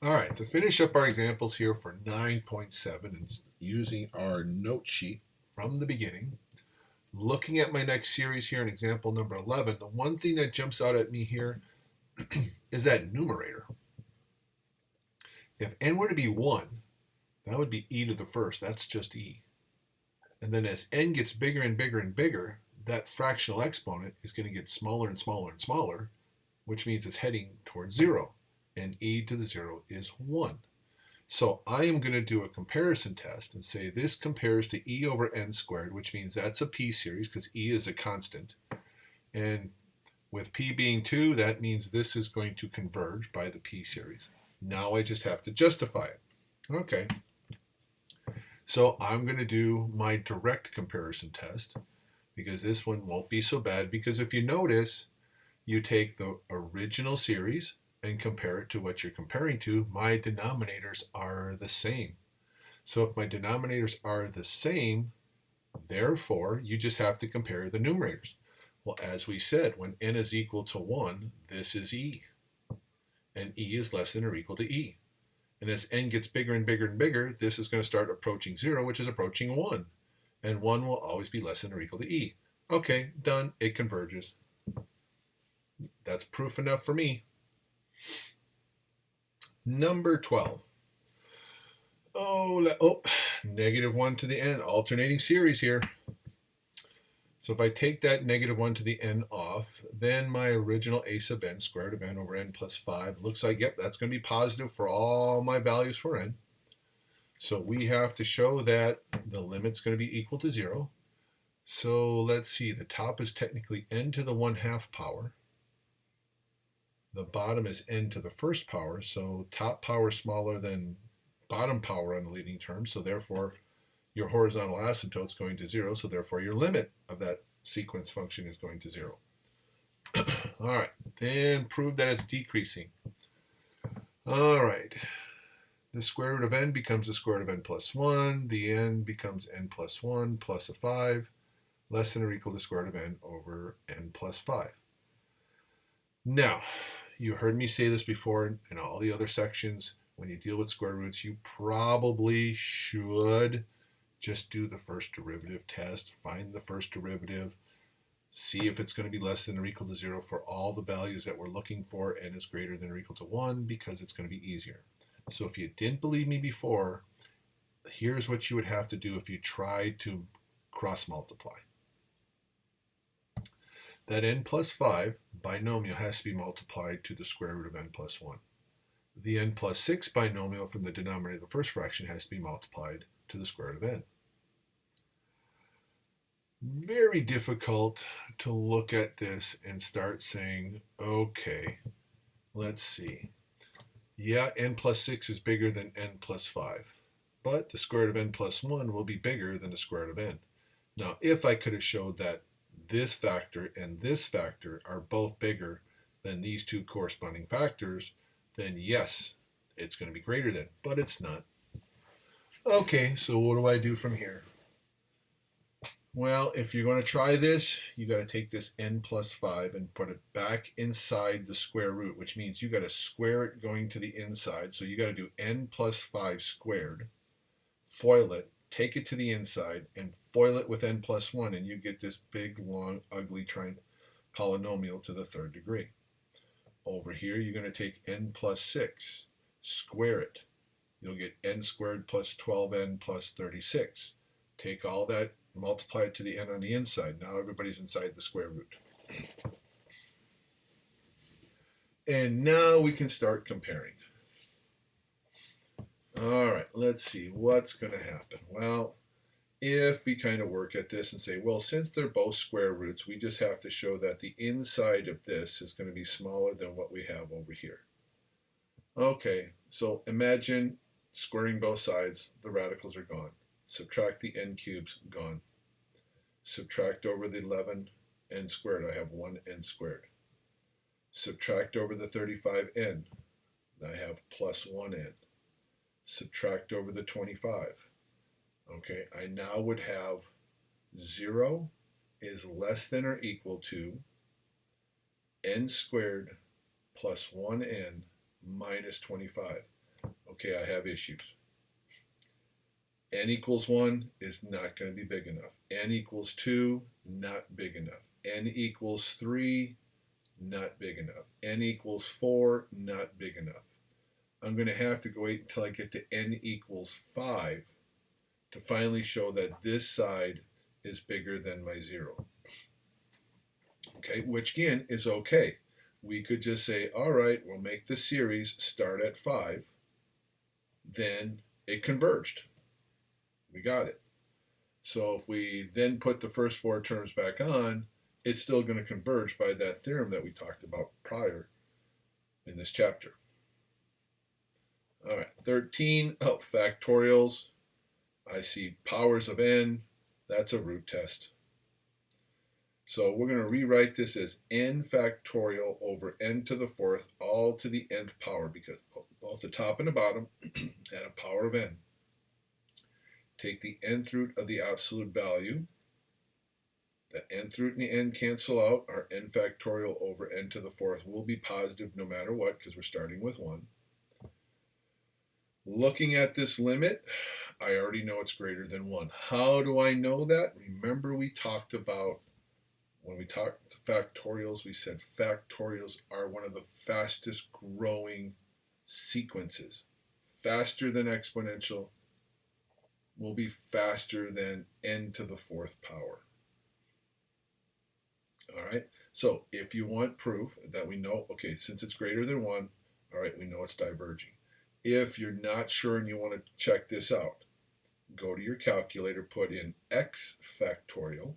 All right, to finish up our examples here for 9.7 and using our note sheet from the beginning, looking at my next series here in example number 11, the one thing that jumps out at me here is that numerator. If n were to be 1, that would be e to the first. That's just e. And then as n gets bigger and bigger and bigger, that fractional exponent is going to get smaller and smaller and smaller, which means it's heading towards 0. And e to the 0 is 1. So I am going to do a comparison test and say this compares to e over n squared, which means that's a p series because e is a constant. And with p being 2, that means this is going to converge by the p series. Now I just have to justify it. Okay. So I'm going to do my direct comparison test because this one won't be so bad, because if you notice, you take the original series and compare it to what you're comparing to. My denominators are the same. So if my denominators are the same, therefore you just have to compare the numerators. Well, as we said, when n is equal to 1, this is e. And e is less than or equal to e. And as n gets bigger and bigger and bigger, this is going to start approaching 0, which is approaching 1. And 1 will always be less than or equal to e. Okay, done. It converges. That's proof enough for me. Number 12. Negative 1 to the n, alternating series here. So if I take that negative 1 to the n off, then my original a sub n squared of n over n plus 5 looks like, yep, that's going to be positive for all my values for n. So we have to show that the limit's going to be equal to 0. So let's see, the top is technically n to the 1/2 power. The bottom is n to the first power, so top power is smaller than bottom power on the leading term, so therefore your horizontal asymptote is going to 0, so therefore your limit of that sequence function is going to 0. All right, then prove that it's decreasing. All right, the square root of n becomes the square root of n plus 1. The n becomes n plus 1 plus a 5, less than or equal to the square root of n over n plus 5. Now, you heard me say this before in all the other sections. When you deal with square roots, you probably should just do the first derivative test. Find the first derivative. See if it's going to be less than or equal to 0 for all the values that we're looking for. N is greater than or equal to 1 because it's going to be easier. So if you didn't believe me before, here's what you would have to do if you tried to cross multiply. That n plus 5 binomial has to be multiplied to the square root of n plus 1. The n plus 6 binomial from the denominator of the first fraction has to be multiplied to the square root of n. Very difficult to look at this and start saying, okay, let's see. Yeah, n plus 6 is bigger than n plus 5, but the square root of n plus 1 will be bigger than the square root of n. Now, if I could have showed that this factor and this factor are both bigger than these two corresponding factors, then yes, it's going to be greater than, but it's not. Okay, so what do I do from here? Well, if you're going to try this, you got to take this n plus 5 and put it back inside the square root, which means you got to square it going to the inside. So you got to do n plus 5 squared, FOIL it, take it to the inside, and FOIL it with n plus 1, and you get this big, long, ugly polynomial to the third degree. Over here, you're going to take n plus 6, square it. You'll get n squared plus 12n plus 36. Take all that, multiply it to the n on the inside. Now everybody's inside the square root. And now we can start comparing. All right, let's see what's going to happen. Well, if we kind of work at this and say, well, since they're both square roots, we just have to show that the inside of this is going to be smaller than what we have over here. Okay, so imagine squaring both sides, the radicals are gone. Subtract the n cubes, gone. Subtract over the 11 n squared, I have 1 n squared. Subtract over the 35n, I have plus 1n. Subtract over the 25. Okay, I now would have 0 is less than or equal to n squared plus 1n minus 25. okay, I have issues. N equals 1 is not going to be big enough. N equals 2, not big enough. N equals 3, not big enough. N equals 4, not big enough. I'm going to have to wait until I get to N equals 5 to finally show that this side is bigger than my 0. Okay, which again is okay. We could just say, all right, we'll make the series start at 5. Then it converged. We got it. So if we then put the first 4 terms back on, it's still going to converge by that theorem that we talked about prior in this chapter. All right, 13, factorials. I see powers of n. That's a root test. So we're going to rewrite this as n factorial over n to the 4th, all to the nth power, because both the top and the bottom add a power of n. Take the nth root of the absolute value. The nth root and the n cancel out. Our n factorial over n to the 4th will be positive no matter what, because we're starting with 1. Looking at this limit, I already know it's greater than 1. How do I know that? Remember we talked about, when we talked factorials, we said factorials are one of the fastest growing sequences. Faster than exponential will be faster than n to the 4th power. All right, so if you want proof that we know, okay, since it's greater than 1, all right, we know it's diverging. If you're not sure and you want to check this out, go to your calculator, put in x factorial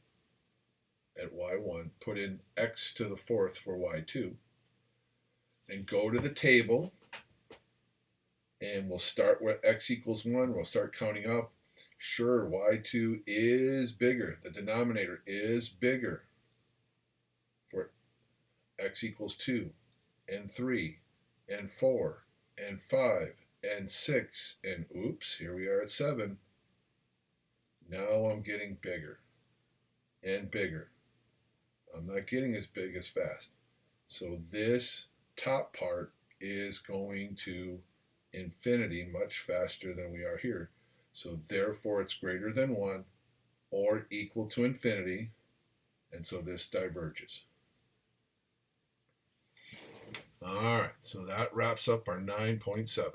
at y1, put in x to the 4th for y2, and go to the table, and we'll start with x equals 1. We'll start counting up. Sure, y2 is bigger. The denominator is bigger for x equals 2, and 3, and 4, and 5, and 6, and oops, here we are at 7. Now I'm getting bigger and bigger. I'm not getting as big as fast. So this top part is going to infinity much faster than we are here. So therefore it's greater than 1 or equal to infinity, and so this diverges. All right, so that wraps up our 9.7.